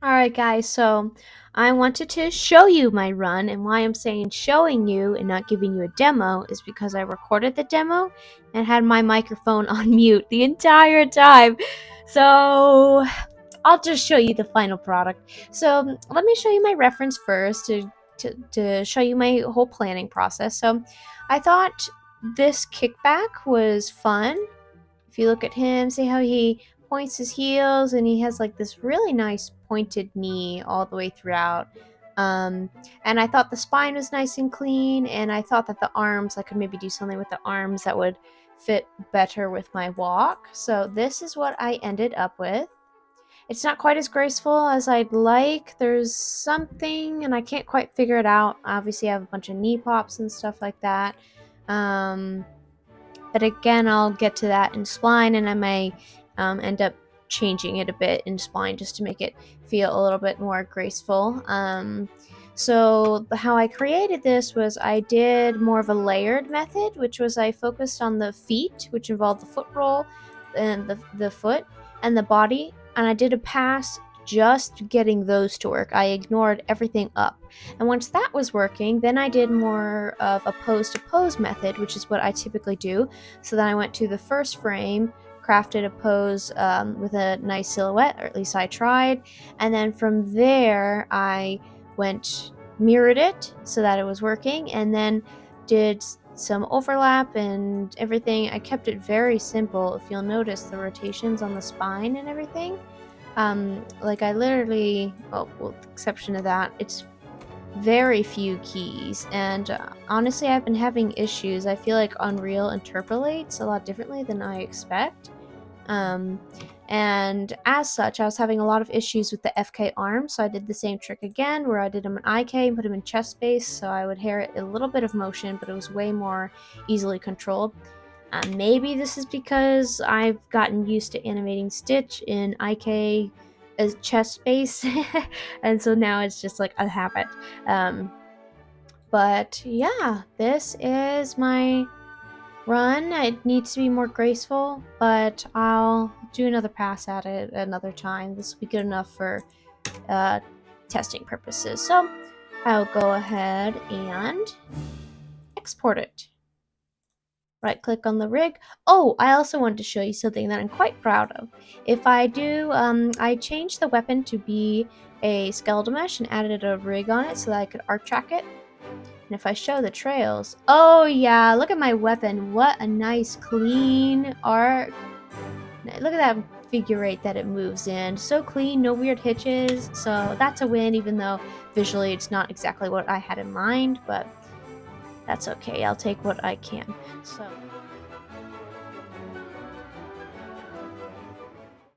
Alright guys, so I wanted to show you my run, and why I'm saying showing you and not giving you a demo is because I recorded the demo and had my microphone on mute the entire time. So I'll just show you the final product. So let me show you my reference first to show you my whole planning process. So I thought this kickback was fun. If you look at him, see how he points his heels and he has like this really nice pointed knee all the way throughout. Um, and I thought the spine was nice and clean, and I thought that the arms, I could maybe do something with the arms that would fit better with my walk. So this is what I ended up with. It's not quite as graceful as I'd like. There's something, and I can't quite figure it out. Obviously, I have a bunch of knee pops and stuff like that. Um, but again, I'll get to that in spline, and I may end up changing it a bit in spline just to make it feel a little bit more graceful. So how I created this was I did more of a layered method, which was I focused on the feet, which involved the foot roll and the foot and the body, and I did a pass just getting those to work. I ignored everything up. And once that was working, then I did more of a pose to pose method, which is what I typically do. So then I went to the first frame, crafted a pose with a nice silhouette, or at least I tried. And then from there, I mirrored it so that it was working, and then did some overlap and everything. I kept it very simple. If you'll notice the rotations on the spine and everything, like I literally, well, with the exception of that, it's very few keys, and honestly I've been having issues. I feel like Unreal interpolates a lot differently than I expect, um, and as such I was having a lot of issues with the FK arm, so I did the same trick again where I did him an IK and put him in chest space, so I would hear a little bit of motion, but it was way more easily controlled. Maybe this is because I've gotten used to animating Stitch in IK as chest space, and so now it's just like a habit. Um, but yeah, this is my run. It needs to be more graceful, but I'll do another pass at it another time. This will be good enough for uh, testing purposes. So I'll go ahead and export it. Right click on the rig. Oh, I also wanted to show you something that I'm quite proud of. If I do, I changed the weapon to be a skeletal mesh and added a rig on it so that I could arc track it. And if I show the trails, oh yeah, look at my weapon. What a nice clean arc. Look at that figure eight that it moves in. So clean, no weird hitches. So that's a win, even though visually it's not exactly what I had in mind, but that's okay. I'll take what I can. So